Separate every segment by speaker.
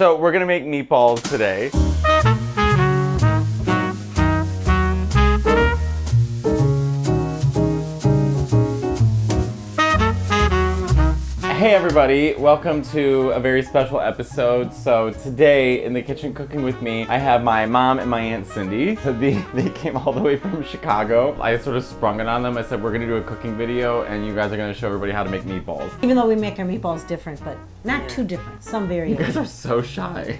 Speaker 1: So we're gonna make meatballs today. Hey everybody, welcome to a very special episode. So today in the kitchen cooking with me, I have my mom and my Aunt Cindy. So they came all the way from Chicago. I sort of sprung it on them. I said, we're gonna do a cooking video and you guys are gonna show everybody how to make meatballs.
Speaker 2: Even though we make our meatballs different, but not too different, some variations.
Speaker 1: You guys are so shy.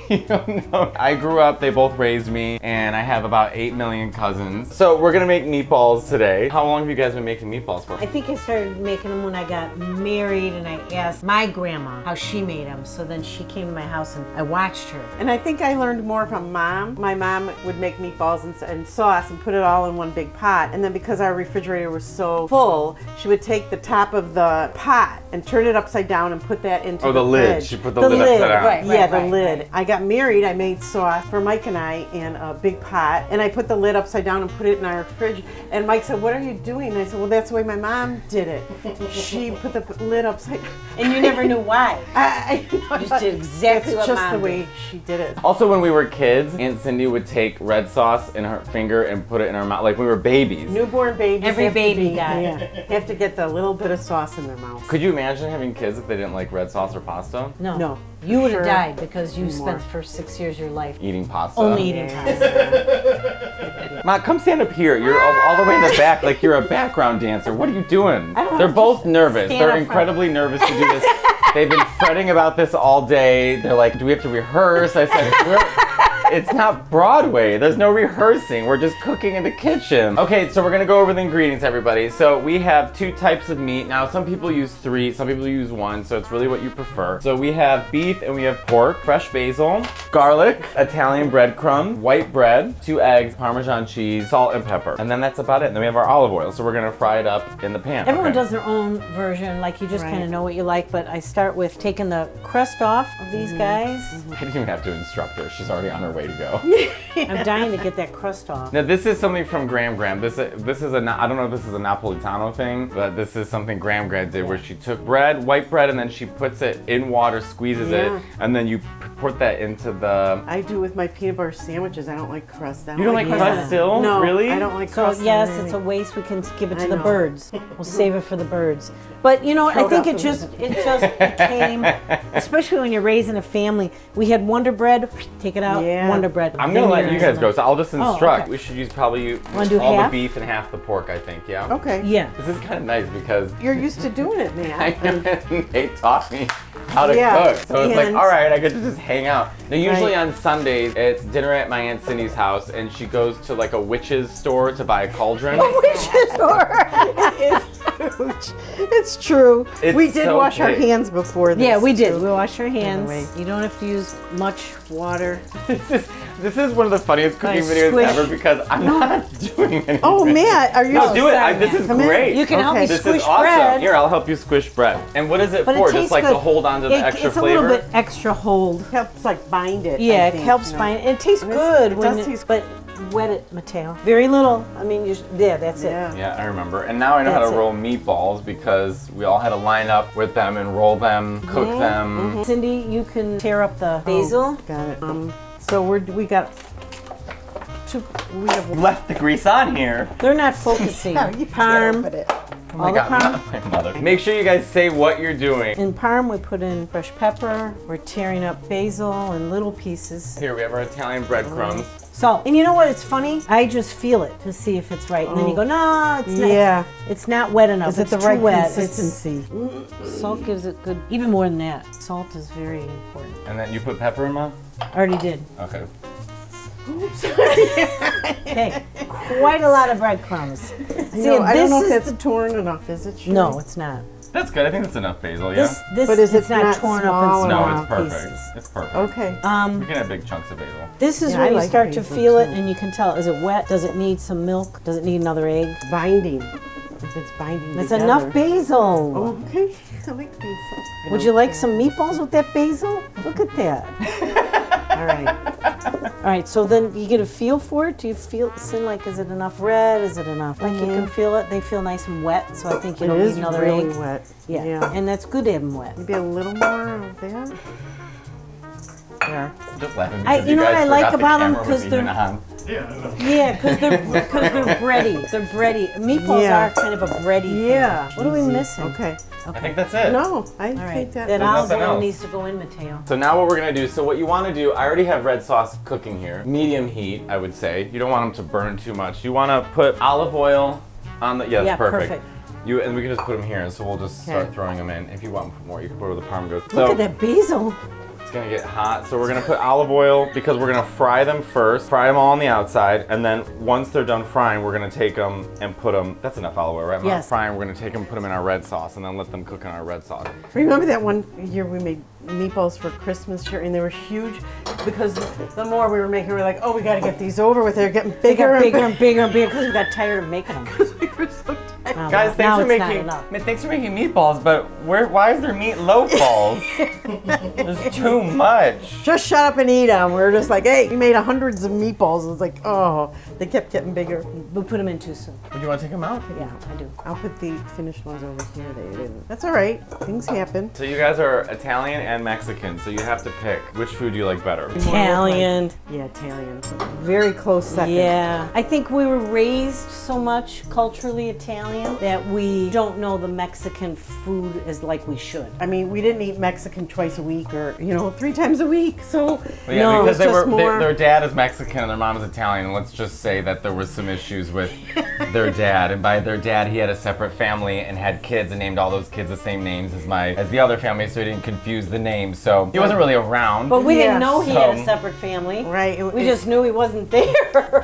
Speaker 1: You don't know. I grew up, they both raised me, and I have about 8 million cousins. So we're gonna make meatballs today. How long have you guys been making meatballs for?
Speaker 2: I think I started making them when I got married and I asked my grandma how she made them. So then she came to my house and I watched her.
Speaker 3: And I think I learned more from Mom. My mom would make meatballs and sauce and put it all in one big pot. And then because our refrigerator was so full, she would take the top of the pot and turn it upside down and put that into the
Speaker 1: lid.
Speaker 3: fridge.
Speaker 1: She put the lid upside down.
Speaker 2: Right,
Speaker 3: Yeah, the
Speaker 2: right,
Speaker 3: lid.
Speaker 2: right.
Speaker 3: I got married, I made sauce for Mike and I in a big pot, and I put the lid upside down and put it in our fridge. And Mike said, "What are you doing?" And I said, "Well, that's the way my mom did it. She put the lid upside down."
Speaker 2: And you never knew why.
Speaker 3: I
Speaker 2: just did exactly what
Speaker 3: just
Speaker 2: Mom
Speaker 3: the way
Speaker 2: did.
Speaker 3: she did it.
Speaker 1: Also, when we were kids, Aunt Cindy would take red sauce in her finger and put it in her mouth, like we were babies.
Speaker 3: Newborn babies
Speaker 2: Every
Speaker 3: have to
Speaker 2: baby
Speaker 3: be-
Speaker 2: got it.
Speaker 3: yeah, have to get the little bit of sauce in their mouth.
Speaker 1: Could you imagine having kids if they didn't like red sauce or pasta?
Speaker 2: No.
Speaker 3: No.
Speaker 2: You would have
Speaker 3: Sure.
Speaker 2: died because you spent
Speaker 3: More.
Speaker 2: the first 6 years of your life
Speaker 1: Eating pasta?
Speaker 2: only eating pasta.
Speaker 1: Ma, come stand up here. You're all the way in the back like you're a background dancer. What are you doing? They're both nervous.
Speaker 2: stand
Speaker 1: They're
Speaker 2: up front.
Speaker 1: incredibly nervous to do this. They've been fretting about this all day. They're like, do we have to rehearse? I said, it's not Broadway. There's no rehearsing. We're just cooking in the kitchen. Okay, so we're gonna go over the ingredients, everybody. So we have 2 types of meat. Now, some people use 3, some people use 1, so it's really what you prefer. So we have beef and we have pork, fresh basil, garlic, Italian breadcrumb, white bread, 2 eggs, Parmesan cheese, salt and pepper. And then that's about it. And then we have our olive oil. So we're gonna fry it up in the pan.
Speaker 2: Everyone
Speaker 1: Okay.
Speaker 2: does their own version, like you just
Speaker 3: Right.
Speaker 2: kind of know what you like, but I start with taking the crust off of these guys.
Speaker 1: I didn't even have to instruct her. She's already on her way to go.
Speaker 2: I'm dying to get that crust off.
Speaker 1: Now this is something from Graham. This is I don't know if this is a Napolitano thing, but this is something Graham did where she took bread, white bread, and then she puts it in water, squeezes it,
Speaker 3: Yeah.
Speaker 1: and then you put that into the.
Speaker 3: I do with my peanut butter sandwiches. I don't like crust.
Speaker 1: You don't like crust still?
Speaker 3: No,
Speaker 1: Really?
Speaker 3: I don't like
Speaker 2: So
Speaker 3: crust.
Speaker 2: yes,
Speaker 3: on
Speaker 2: it's a
Speaker 3: anything.
Speaker 2: waste. We can give it to
Speaker 3: I
Speaker 2: the
Speaker 3: know.
Speaker 2: birds. We'll save it for the birds. But you know, I
Speaker 3: Throw it
Speaker 2: think
Speaker 3: out
Speaker 2: it
Speaker 3: the
Speaker 2: just became, especially when you're raising a family. We had Wonder Bread. Take it out.
Speaker 3: Yeah.
Speaker 2: Wonder Bread.
Speaker 1: I'm gonna let you guys go, so I'll just instruct.
Speaker 2: okay.
Speaker 1: We should use probably
Speaker 2: Wanna do
Speaker 1: all
Speaker 2: half?
Speaker 1: the beef and half the pork, I think. Yeah.
Speaker 3: Okay.
Speaker 2: Yeah.
Speaker 1: This is kind of nice because
Speaker 3: You're used to doing it, man.
Speaker 1: they taught me how to
Speaker 3: Yeah,
Speaker 1: cook. So it's like,
Speaker 3: and-
Speaker 1: all right, I get to just hang out. Now, usually
Speaker 3: Right.
Speaker 1: on Sundays, it's dinner at my Aunt Cindy's house, and she goes to like a witch's store to buy a cauldron.
Speaker 3: It's true.
Speaker 1: It's
Speaker 3: we did
Speaker 1: so
Speaker 3: wash our
Speaker 1: big.
Speaker 3: hands before this.
Speaker 2: Yeah, we did.
Speaker 3: too.
Speaker 2: We wash our hands.
Speaker 3: way.
Speaker 2: You don't have to use much water.
Speaker 1: This is one of the funniest cooking
Speaker 2: Nice
Speaker 1: videos
Speaker 2: squish.
Speaker 1: ever because I'm not doing anything.
Speaker 3: Oh, Matt, are you?
Speaker 1: No, do it.
Speaker 2: sorry,
Speaker 1: This is
Speaker 3: Come in.
Speaker 1: great.
Speaker 2: You can help
Speaker 3: Okay.
Speaker 2: me
Speaker 1: This
Speaker 2: squish
Speaker 1: is awesome.
Speaker 2: bread.
Speaker 1: Here, I'll help you squish bread. And what is it
Speaker 2: But
Speaker 1: for?
Speaker 2: it tastes
Speaker 1: Just like
Speaker 2: good.
Speaker 1: to hold on to the extra
Speaker 2: it's
Speaker 1: flavor?
Speaker 2: a little bit extra hold.
Speaker 3: Helps like bind it.
Speaker 2: Yeah,
Speaker 3: I
Speaker 2: it
Speaker 3: think,
Speaker 2: helps
Speaker 3: you know.
Speaker 2: bind it. It tastes
Speaker 3: And it's-
Speaker 2: good
Speaker 3: it
Speaker 2: when
Speaker 3: does taste
Speaker 2: but wet it, Matteo. Very little. I mean, yeah, that's it.
Speaker 3: Yeah.
Speaker 1: Yeah, I remember. And now I know how
Speaker 2: That's
Speaker 1: to
Speaker 2: it.
Speaker 1: roll meatballs because we all had to line up with them and roll them, cook them.
Speaker 2: Cindy, you can tear up the basil.
Speaker 3: Got it. So we got two. We have
Speaker 1: Left the grease on here.
Speaker 2: They're not focusing. Parm.
Speaker 1: Oh my
Speaker 2: All the
Speaker 1: God,
Speaker 2: parm.
Speaker 1: not my mother. Make sure you guys say what you're doing.
Speaker 2: In parm, we put in fresh pepper. We're tearing up basil in little pieces.
Speaker 1: Here we have our Italian breadcrumbs.
Speaker 2: Salt. And you know what? It's funny. I just feel it to see if it's right, and then you go, no, it's not.
Speaker 3: Yeah.
Speaker 2: It's not wet enough.
Speaker 3: Is it
Speaker 2: it's
Speaker 3: the
Speaker 2: too
Speaker 3: right
Speaker 2: wet.
Speaker 3: consistency?
Speaker 2: Salt gives it good. Even more than that. Salt is very important.
Speaker 1: And then you put pepper in, Mom?
Speaker 2: Already did.
Speaker 1: Okay.
Speaker 2: Okay, quite a lot of breadcrumbs.
Speaker 3: No, I don't know if
Speaker 2: is
Speaker 3: that's torn enough. Is it? Sure?
Speaker 2: no, it's not.
Speaker 1: That's good. I think that's enough basil, yeah?
Speaker 2: This
Speaker 3: But is
Speaker 2: it's
Speaker 3: it
Speaker 2: not
Speaker 3: not
Speaker 2: torn
Speaker 3: small
Speaker 2: up in
Speaker 1: No,
Speaker 2: small
Speaker 1: it's perfect.
Speaker 2: pieces.
Speaker 1: It's perfect.
Speaker 3: Okay.
Speaker 1: We can have big chunks of basil.
Speaker 2: This is
Speaker 3: Yeah,
Speaker 2: where
Speaker 3: I
Speaker 2: you
Speaker 3: like
Speaker 2: start to
Speaker 3: basil
Speaker 2: feel it,
Speaker 3: too.
Speaker 2: and you can tell. Is it wet? Does it need some milk? Does it need another egg?
Speaker 3: Binding. If it's binding.
Speaker 2: That's
Speaker 3: together.
Speaker 2: enough basil.
Speaker 3: Okay. I like basil.
Speaker 2: Would you like some meatballs with that basil? Look at that. All right. All right, so then you get a feel for it. Do you feel, like, is it enough red? Is it enough? Like, you can feel it. They feel nice and wet, so I think you don't need another
Speaker 3: really
Speaker 2: egg.
Speaker 3: wet.
Speaker 2: Yeah. And that's good to have them wet.
Speaker 3: Maybe a little more of that. There.
Speaker 1: Just laughing because
Speaker 2: you know what I
Speaker 1: guys
Speaker 2: like
Speaker 1: forgot the
Speaker 2: about 'em?
Speaker 1: camera
Speaker 2: 'Cause
Speaker 1: was even
Speaker 2: they're-
Speaker 1: on.
Speaker 2: Yeah, because they're bready. They're bready. Meatballs
Speaker 3: Yeah.
Speaker 2: are kind of a bready
Speaker 3: Yeah.
Speaker 2: thing. What are we missing?
Speaker 3: Okay.
Speaker 1: I think that's it.
Speaker 3: No, I
Speaker 2: All right.
Speaker 3: think that.
Speaker 2: That
Speaker 1: There's
Speaker 2: olive
Speaker 1: nothing
Speaker 2: oil
Speaker 1: else.
Speaker 2: needs to go in, Matteo.
Speaker 1: So now what we're gonna do, so what you wanna do, I already have red sauce cooking here. Medium heat, I would say. You don't want them to burn too much. You wanna put olive oil on the, yeah, that's perfect. And we can just put them here, so we'll just start throwing them in. If you want to put more, you can put where the parm goes.
Speaker 2: Look at that basil.
Speaker 1: It's gonna get hot, so we're gonna put olive oil because we're gonna fry them first. Fry them all on the outside, and then once they're done frying, we're gonna take them and put them. That's enough olive oil, right?
Speaker 2: Yes.
Speaker 1: Frying, we're gonna take them, put them in our red sauce, and then let them cook in our red sauce.
Speaker 3: Remember that one year we made meatballs for Christmas here, and they were huge because the more we were making, we were like, oh, we got to get these over with. They're getting
Speaker 2: They
Speaker 3: bigger
Speaker 2: got bigger and bigger and bigger because we got tired of making them.
Speaker 3: We were so tired.
Speaker 2: Oh,
Speaker 1: Guys,
Speaker 2: now
Speaker 1: thanks for
Speaker 2: it's not
Speaker 1: making
Speaker 2: enough.
Speaker 1: thanks for making meatballs, but why is there meatloaf balls? There's too much.
Speaker 3: Just shut up and eat them. We were just like, hey, we made hundreds of meatballs. It was like, oh, they kept getting bigger.
Speaker 2: We put them in too soon.
Speaker 1: Would you want to take them out?
Speaker 2: Yeah, I do.
Speaker 3: I'll put the finished ones over here. They didn't. That's all right. Things happen.
Speaker 1: So you guys are Italian and Mexican, so you have to pick which food you like better.
Speaker 2: Italian.
Speaker 3: Yeah, Italian. Very close second.
Speaker 2: Yeah. I think we were raised so much culturally Italian that we don't know the Mexican food as like we should.
Speaker 3: I mean, we didn't eat Mexican twice a week or, 3 times a week. So,
Speaker 1: Well, yeah,
Speaker 3: no,
Speaker 1: because
Speaker 3: it's just more.
Speaker 1: their dad is Mexican and their mom is Italian, and let's just say that there was some issues with their dad. And by their dad, he had a separate family and had kids and named all those kids the same names as the other family, so he didn't confuse the names. So he wasn't really around.
Speaker 2: But we
Speaker 3: Yeah.
Speaker 2: didn't know he had a
Speaker 1: So-
Speaker 2: separate family.
Speaker 3: Right.
Speaker 2: We just knew he wasn't there.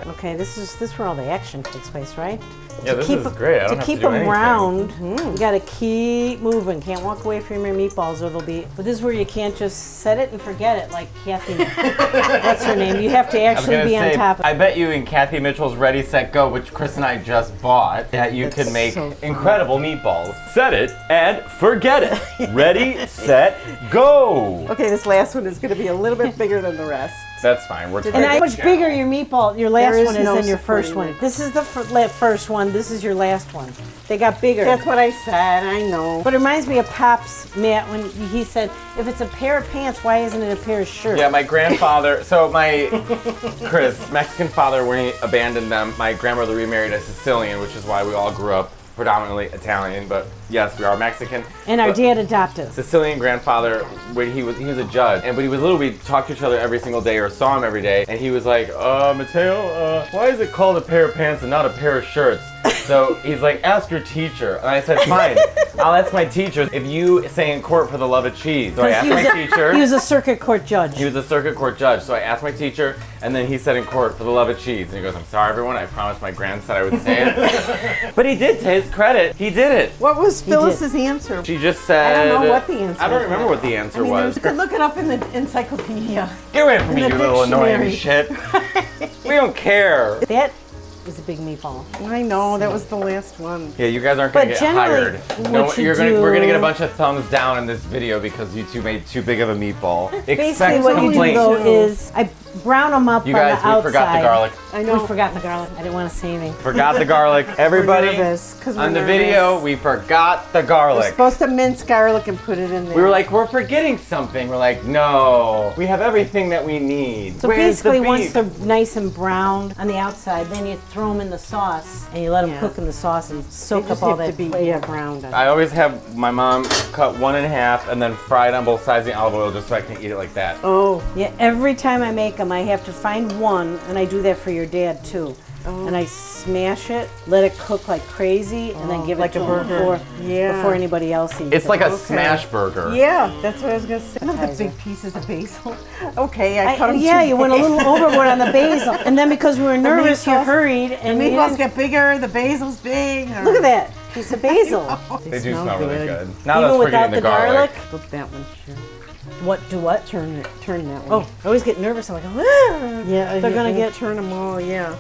Speaker 2: Okay, this is where all the action takes place, right?
Speaker 1: Yeah, this is great. I don't have to
Speaker 2: keep
Speaker 1: do
Speaker 2: them
Speaker 1: anything.
Speaker 2: round, you gotta keep moving. Can't walk away from your meatballs or they'll be. But this is where you can't just set it and forget it, like Kathy. What's her name? You have to
Speaker 1: I was
Speaker 2: actually
Speaker 1: gonna
Speaker 2: be on
Speaker 1: say,
Speaker 2: top of it.
Speaker 1: I bet you in Kathy Mitchell's Ready, Set, Go, which Chris and I just bought, that you
Speaker 3: That's
Speaker 1: can make
Speaker 3: so fun.
Speaker 1: incredible meatballs. Set it and forget it. Ready, set, go.
Speaker 3: Okay, this last one is going to be a little bit bigger than the rest.
Speaker 1: That's fine. We're
Speaker 2: And how much bigger your meatball, your last
Speaker 3: There is
Speaker 2: one is
Speaker 3: no
Speaker 2: than your first
Speaker 3: supporting
Speaker 2: one.
Speaker 3: it.
Speaker 2: This is the first one. This is your last one. They got bigger.
Speaker 3: That's what I said. I know.
Speaker 2: But it reminds me of Pop's, Matt, when he said, if it's a pair of pants, why isn't it a pair of shirts?
Speaker 1: Yeah, my grandfather, so my, Chris, Mexican father, when he abandoned them, my grandmother remarried a Sicilian, which is why we all grew up predominantly Italian, but yes, we are Mexican.
Speaker 2: And our
Speaker 1: But
Speaker 2: dad adopted us.
Speaker 1: Sicilian grandfather, when he was a judge, and when he was little, we talked to each other every single day or saw him every day, and he was like, Matteo, why is it called a pair of pants and not a pair of shirts? So he's like, ask your teacher. And I said, fine, I'll ask my teacher if you say in court for the love of cheese. So I asked my teacher.
Speaker 2: He was a circuit court judge.
Speaker 1: He was a circuit court judge, so I asked my teacher, and then he said in court for the love of cheese. And he goes, I'm sorry, everyone, I promised my grandson I would say it. But he did, to his credit, he did it.
Speaker 3: What was Phyllis's answer?
Speaker 1: She just said...
Speaker 3: I don't know what the answer
Speaker 1: I don't
Speaker 3: is.
Speaker 1: remember what the answer
Speaker 3: I mean,
Speaker 1: was.
Speaker 3: you could look it up in the encyclopedia.
Speaker 1: Get away from me,
Speaker 3: in
Speaker 1: you
Speaker 3: the
Speaker 1: little annoying
Speaker 3: dictionary.
Speaker 1: shit. We don't care.
Speaker 2: That is a big meatball.
Speaker 3: I know, that was the last one.
Speaker 1: Yeah, you guys aren't gonna
Speaker 2: But
Speaker 1: get
Speaker 2: generally,
Speaker 1: hired.
Speaker 2: what you
Speaker 1: We're gonna get a
Speaker 2: do-
Speaker 1: bunch of thumbs down in this video because you two made too big of a meatball.
Speaker 2: Basically,
Speaker 1: Expect
Speaker 2: what you do
Speaker 1: complaints.
Speaker 2: though is I brown them up
Speaker 1: You
Speaker 2: on
Speaker 1: guys,
Speaker 2: the
Speaker 1: we
Speaker 2: outside.
Speaker 1: forgot the garlic.
Speaker 3: I know.
Speaker 2: We forgot the garlic. I didn't want to say anything.
Speaker 1: Forgot the garlic. Everybody,
Speaker 3: nervous, 'cause we're
Speaker 1: on the
Speaker 3: nervous.
Speaker 1: video, we forgot the
Speaker 3: We're
Speaker 1: garlic.
Speaker 3: supposed to mince garlic and put it in there.
Speaker 1: We were like, we're forgetting something. We're like, no, we have everything that we need.
Speaker 2: So
Speaker 1: Where's the
Speaker 2: basically, once
Speaker 1: beef?
Speaker 2: they're nice and browned on the outside, then you throw them in the sauce and you let them
Speaker 3: Yeah.
Speaker 2: cook in the sauce and
Speaker 3: They
Speaker 2: soak
Speaker 3: just
Speaker 2: up all
Speaker 3: have
Speaker 2: that
Speaker 3: to be
Speaker 2: flavor.
Speaker 3: browned.
Speaker 1: I always have my mom cut one in half and then fry it on both sides of the olive oil just so I can eat it like that.
Speaker 3: Oh,
Speaker 2: Yeah, every time I make them, I have to find one, and I do that for your dad too. And I smash it, let it cook like crazy, and then give
Speaker 3: like
Speaker 2: it
Speaker 3: a
Speaker 2: to him
Speaker 3: burger. Yeah.
Speaker 2: before anybody else eats
Speaker 1: It's
Speaker 2: it.
Speaker 1: like a
Speaker 3: Okay.
Speaker 1: smash burger.
Speaker 3: yeah, that's what I was gonna say. I love the
Speaker 2: Appetizer.
Speaker 3: big pieces of basil. Okay, I cut them
Speaker 2: yeah,
Speaker 3: too
Speaker 2: you went a
Speaker 3: big.
Speaker 2: little overboard on the basil, and then because we were nervous, you
Speaker 3: meatballs-
Speaker 2: hurried,
Speaker 3: The
Speaker 2: and you
Speaker 3: meatballs
Speaker 2: didn't-
Speaker 3: get bigger, the basil's big.
Speaker 2: look at that piece of basil.
Speaker 1: They do smell really good. Now
Speaker 2: Even
Speaker 1: that's
Speaker 2: without
Speaker 1: forgetting
Speaker 2: the
Speaker 1: the garlic.
Speaker 3: Flip that one, sure.
Speaker 2: What? Do what?
Speaker 3: Turn that one.
Speaker 2: Oh, I always get nervous. I'm like, ah,
Speaker 3: yeah,
Speaker 2: they're gonna get.
Speaker 3: turn them all. Yeah.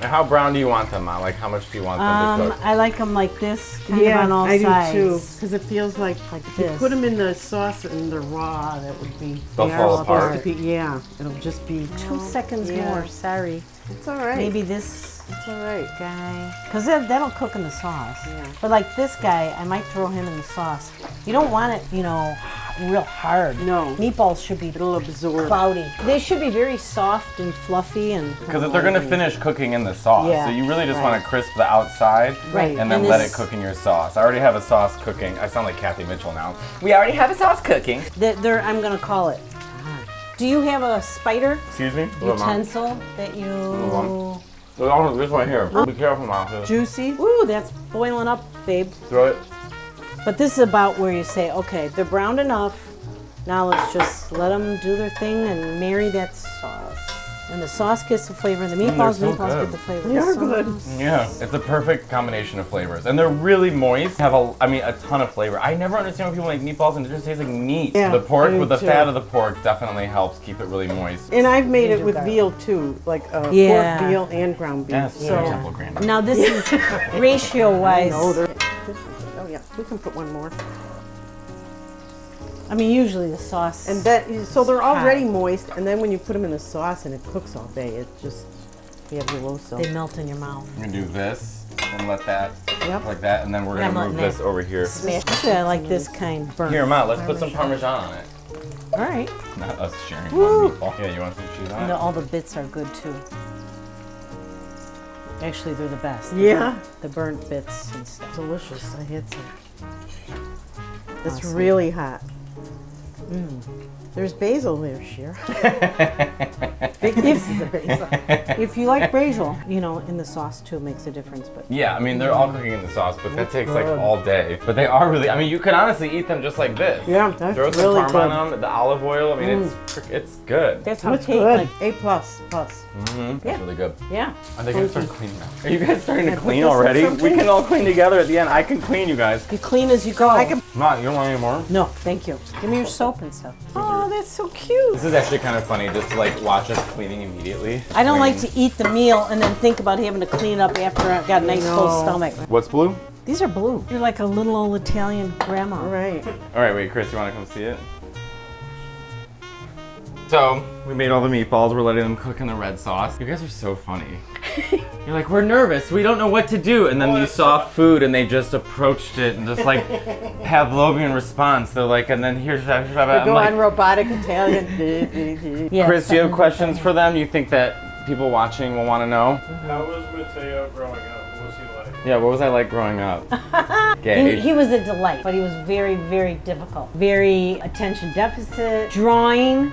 Speaker 1: And how brown do you want them, Mom? Like, how much do you want them to cook?
Speaker 2: I like them like this, kind of on all
Speaker 3: I
Speaker 2: sides.
Speaker 3: do too. Because it feels like if you
Speaker 2: this.
Speaker 3: put them in the sauce and they're raw, that would be.
Speaker 1: They'll
Speaker 3: they
Speaker 1: fall
Speaker 3: are supposed
Speaker 1: apart.
Speaker 3: to be- yeah, it'll just be
Speaker 2: 2 seconds
Speaker 3: Yeah.
Speaker 2: more. Sorry.
Speaker 3: It's all right.
Speaker 2: Maybe this
Speaker 3: it's all right.
Speaker 2: guy, because that'll cook in the sauce.
Speaker 3: Yeah.
Speaker 2: But like this guy, I might throw him in the sauce. You don't want it, real hard.
Speaker 3: No.
Speaker 2: Meatballs should be
Speaker 3: It'll absorb.
Speaker 2: cloudy. They should be very soft and fluffy and.
Speaker 1: Because if they're gonna finish cooking in the sauce,
Speaker 2: Yeah,
Speaker 1: so you really just
Speaker 2: right.
Speaker 1: want to crisp the outside,
Speaker 2: Right.
Speaker 1: and then
Speaker 2: And
Speaker 1: let it
Speaker 2: this-
Speaker 1: cook in your sauce. I already have a sauce cooking. I sound like Kathy Mitchell now. We already have a sauce cooking.
Speaker 2: I'm gonna call it. Do you have a spider
Speaker 1: Excuse me.
Speaker 2: utensil that you?
Speaker 1: This one here. Be careful, Mom.
Speaker 3: Juicy.
Speaker 2: Ooh, that's boiling up, babe.
Speaker 1: Throw it.
Speaker 2: But this is about where you say, okay, they're browned enough. Now let's just let them do their thing and marry that sauce. And the sauce gets the flavor, and the meatballs,
Speaker 1: so
Speaker 2: meatballs
Speaker 1: good.
Speaker 2: get the flavor.
Speaker 3: They are
Speaker 2: So
Speaker 3: good.
Speaker 2: nice.
Speaker 1: Yeah, it's a perfect combination of flavors, and they're really moist. Have a ton of flavor. I never understand when people make meatballs and it just tastes like meat.
Speaker 3: Yeah,
Speaker 1: The pork
Speaker 3: I do
Speaker 1: with the
Speaker 3: too.
Speaker 1: fat of the pork definitely helps keep it really moist.
Speaker 3: And I've made it
Speaker 2: Ginger
Speaker 3: with
Speaker 2: garlic.
Speaker 3: veal too, like
Speaker 2: Yeah.
Speaker 3: pork veal and ground beef.
Speaker 1: Yes,
Speaker 3: so
Speaker 1: Temple Grandma.
Speaker 2: Now this is ratio-wise.
Speaker 3: oh yeah, we can put one more.
Speaker 2: I mean, usually the sauce.
Speaker 3: And so they're already moist, and then when you put them in the sauce and it cooks all day, it just fabuloso.
Speaker 2: they melt in your mouth.
Speaker 1: I'm gonna do this and let that
Speaker 3: Yep.
Speaker 1: like that, and then we're
Speaker 2: Yeah, I'm
Speaker 1: gonna move
Speaker 2: letting
Speaker 1: this
Speaker 2: that
Speaker 1: over here.
Speaker 2: Smash. Actually, I like this kind burnt.
Speaker 1: Here, Ma, let's put some Parmesan on it.
Speaker 2: All right.
Speaker 1: Not us sharing one meatball. Yeah, you want some cheese on it?
Speaker 2: All the bits are good too. Actually, they're the best.
Speaker 3: Yeah.
Speaker 2: The burnt bits and stuff.
Speaker 3: Delicious. I had some. It's
Speaker 2: Awesome.
Speaker 3: really hot. There's basil there, Cher. Big pieces of basil.
Speaker 2: If you like basil, in the sauce too, it makes a difference. But
Speaker 1: Yeah, I mean they're all cooking in the sauce, but that takes like
Speaker 3: good.
Speaker 1: all day. But they are really. I mean, you could honestly eat them just like this.
Speaker 3: Yeah, that's
Speaker 1: Throw some
Speaker 3: really
Speaker 1: parm
Speaker 3: good.
Speaker 1: on them, the olive oil. I mean, it's good.
Speaker 2: that's how
Speaker 3: It's
Speaker 2: Kate
Speaker 3: good.
Speaker 2: like.
Speaker 3: A plus plus.
Speaker 1: It's really good.
Speaker 2: Yeah.
Speaker 1: Are they gonna start cleaning now? Are you guys starting to
Speaker 3: put
Speaker 1: clean
Speaker 3: this in
Speaker 1: already?
Speaker 3: something?
Speaker 1: We can all clean together at the end. I can clean, you guys.
Speaker 2: You clean as you go.
Speaker 1: Ma, you don't want any more?
Speaker 2: No, thank you. Give me your soap and stuff. Oh, that's so cute.
Speaker 1: This is actually kind of funny, just to like watch us cleaning immediately.
Speaker 2: I don't like to eat the meal and then think about having to clean up after I've got a nice full stomach.
Speaker 1: What's blue?
Speaker 2: These are blue. You're like a little old Italian grandma.
Speaker 3: Right.
Speaker 1: All right, wait, Chris, you want to come see it? So, we made all the meatballs. We're letting them cook in the red sauce. You guys are so funny. You're like, we're nervous. We don't know what to do. And then you saw food and they just approached it and just like Pavlovian response. They're like, and then here's
Speaker 3: Go
Speaker 1: I'm
Speaker 3: on
Speaker 1: like,
Speaker 3: robotic Italian.
Speaker 2: Yeah,
Speaker 1: Chris, do you have
Speaker 2: something-
Speaker 1: questions for them? You think that people watching will want to know?
Speaker 4: How was Matteo growing up? What was he like?
Speaker 1: Yeah, what was I like growing up? Gay.
Speaker 2: He was a delight, but he was very, very difficult. Very attention deficit, drawing,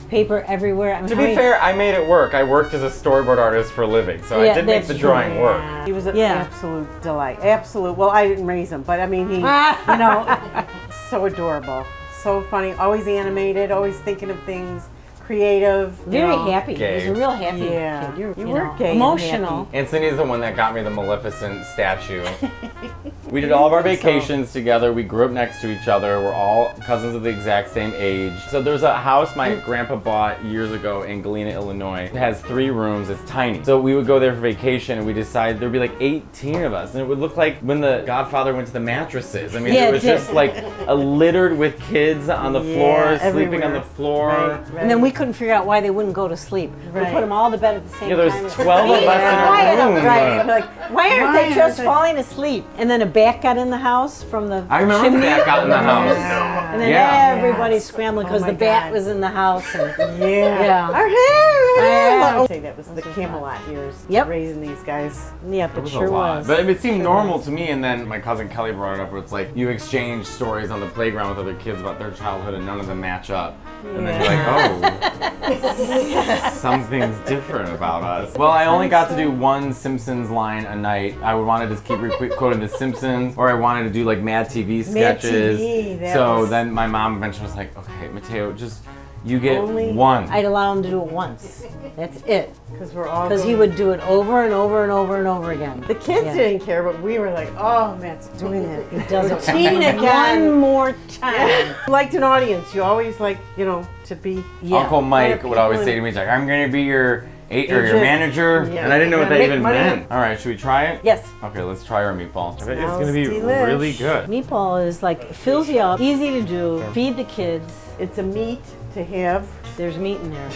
Speaker 2: paper everywhere. I mean,
Speaker 1: To
Speaker 2: how
Speaker 1: be
Speaker 2: many-
Speaker 1: fair, I made it work. I worked as a storyboard artist for a living, so
Speaker 2: Yeah,
Speaker 1: I did make
Speaker 2: that's
Speaker 1: the drawing
Speaker 2: true.
Speaker 1: work.
Speaker 3: He was an
Speaker 2: Yeah.
Speaker 3: absolute delight. Absolute. Well, I didn't raise him, but I mean, he, so adorable, so funny, always animated, always thinking of things, creative.
Speaker 2: very happy.
Speaker 1: Gay.
Speaker 2: He was a real happy
Speaker 3: Yeah.
Speaker 2: kid. You
Speaker 3: were
Speaker 2: know,
Speaker 3: gay and
Speaker 2: emotional.
Speaker 1: And Cindy's the one that got me the Maleficent statue. We did all of our vacations together. We grew up next to each other. We're all cousins of the exact same age. So there's a house my grandpa bought years ago in Galena, Illinois. It has 3 rooms. It's tiny. So we would go there for vacation and we decided there'd be like 18 of us. And it would look like when the Godfather went to the mattresses. I mean,
Speaker 2: Yeah,
Speaker 1: it
Speaker 2: it
Speaker 1: was
Speaker 2: did.
Speaker 1: just like littered with kids on the floor, sleeping on the
Speaker 3: everywhere.
Speaker 1: floor.
Speaker 3: Right.
Speaker 2: And then we couldn't figure out why they wouldn't go to sleep. We
Speaker 3: Right.
Speaker 2: put them all to bed at the same
Speaker 1: Yeah, there's
Speaker 2: time.
Speaker 1: 12 of us in a
Speaker 2: Quiet up,
Speaker 1: room.
Speaker 2: right? Like, why aren't they
Speaker 3: Why
Speaker 2: just
Speaker 3: aren't they-
Speaker 2: falling asleep? And then a bat got in the house from the
Speaker 1: I remember
Speaker 2: chimney.
Speaker 1: that got in the house.
Speaker 2: And then
Speaker 1: Yeah.
Speaker 2: everybody
Speaker 3: Yes.
Speaker 2: scrambled
Speaker 3: Oh
Speaker 2: because
Speaker 3: my
Speaker 2: the bat
Speaker 3: God.
Speaker 2: was in the house. And
Speaker 3: Yeah.
Speaker 2: Yeah.
Speaker 3: Our hair.
Speaker 2: Yeah.
Speaker 3: I'd say that was the Camelot years.
Speaker 2: Yep.
Speaker 3: Raising these guys.
Speaker 2: yep,
Speaker 1: It
Speaker 2: it
Speaker 1: was
Speaker 2: sure
Speaker 1: a lot.
Speaker 2: was.
Speaker 1: But it seemed normal to me, and then my cousin Kelly brought it up where it's like you exchange stories on the playground with other kids about their childhood and none of them match up. And then you're like, oh, something's different about us. Well, I only got to do one Simpsons line a night. I would want to just keep quoting The Simpsons, or I wanted to do like Mad TV sketches.
Speaker 3: TV, that
Speaker 1: so
Speaker 3: was-
Speaker 1: then my mom eventually was like, okay, Matteo, just you get
Speaker 3: Only-
Speaker 1: one.
Speaker 2: I'd allow him to do it once. That's it.
Speaker 3: Because we're all.
Speaker 2: Because he would do it over and over and over and over again.
Speaker 3: The kids
Speaker 2: Yeah.
Speaker 3: didn't care, but we were like, oh, Matt's doing it.
Speaker 2: He does it
Speaker 3: Routine again.
Speaker 2: one more time.
Speaker 3: Liked an audience. You always like, to be.
Speaker 2: Yeah.
Speaker 1: Uncle Mike
Speaker 3: Other
Speaker 1: would always
Speaker 3: people
Speaker 1: say to me, he's like, I'm gonna be your or your
Speaker 3: Agent.
Speaker 1: manager.
Speaker 3: Yeah.
Speaker 1: And I didn't know what that
Speaker 3: Make
Speaker 1: even
Speaker 3: money.
Speaker 1: meant. All right, should we try it?
Speaker 2: Yes.
Speaker 1: Okay, let's try our meatball. I bet it's
Speaker 3: Smells
Speaker 1: gonna be
Speaker 3: delish.
Speaker 1: really good.
Speaker 2: Meatball is like, fills you up, easy to do, feed the kids.
Speaker 3: It's a meat to have.
Speaker 2: There's meat in there.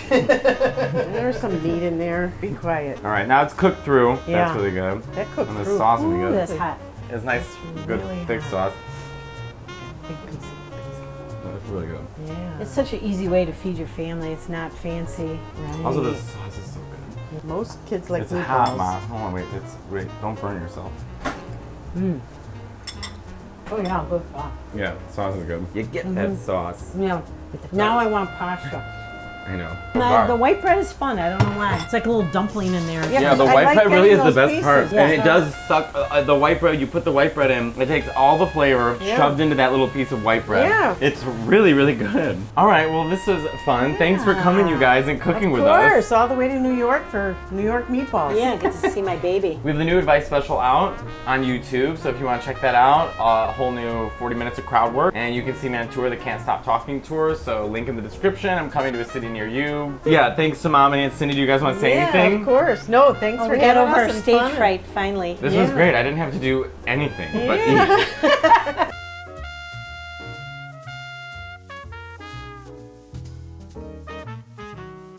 Speaker 3: There's some meat in there. Be quiet.
Speaker 1: All right, now it's cooked through.
Speaker 3: Yeah.
Speaker 1: That's really good.
Speaker 3: That cooked
Speaker 1: And the
Speaker 3: through.
Speaker 1: sauce will be
Speaker 2: Ooh,
Speaker 1: good.
Speaker 2: that's hot.
Speaker 1: It's nice, good,
Speaker 3: really
Speaker 1: thick
Speaker 3: hot.
Speaker 1: sauce.
Speaker 3: Big piece.
Speaker 1: That's really good.
Speaker 3: Yeah.
Speaker 2: It's such an easy way to feed your family. It's not fancy. Right.
Speaker 1: Also, the sauce is so good.
Speaker 3: Most kids like
Speaker 1: It's
Speaker 3: meatballs.
Speaker 1: hot, Ma. Hold on, wait, don't burn yourself.
Speaker 2: Oh yeah, good.
Speaker 1: Yeah, sauce is good. You get that sauce.
Speaker 2: Yeah. Now I want pasta.
Speaker 1: I know.
Speaker 2: The white bread is fun. I don't know why. It's like a little dumpling in there.
Speaker 1: Yeah, the
Speaker 3: I
Speaker 1: white
Speaker 3: like
Speaker 1: bread really is
Speaker 3: getting
Speaker 1: the
Speaker 3: those
Speaker 1: best part.
Speaker 3: pieces.
Speaker 1: And
Speaker 2: Yeah.
Speaker 1: it does suck. The white bread, you put the white bread in, it takes all the flavor
Speaker 3: Yeah.
Speaker 1: shoved into that little piece of white bread.
Speaker 3: Yeah.
Speaker 1: It's really, really good. All right, well, this was fun. Thanks for coming, you guys, and cooking with
Speaker 3: Of course,
Speaker 1: us.
Speaker 3: all the way to New York for New York meatballs.
Speaker 2: Yeah, get to see my baby.
Speaker 1: We have the new advice special out on YouTube, so if you want to check that out, a whole new 40 minutes of crowd work. And you can see me on tour, the Can't Stop Talking tour, so link in the description. I'm coming to a city near you. Yeah, thanks to Mom and Aunt Cindy. Do you guys want to say
Speaker 3: Yeah,
Speaker 1: anything?
Speaker 3: of course. No, thanks for
Speaker 2: We got
Speaker 3: having
Speaker 2: over our
Speaker 3: us and
Speaker 2: stage
Speaker 3: fun.
Speaker 2: fright finally.
Speaker 1: This was
Speaker 3: Yeah.
Speaker 1: great. I didn't have to do anything but eat.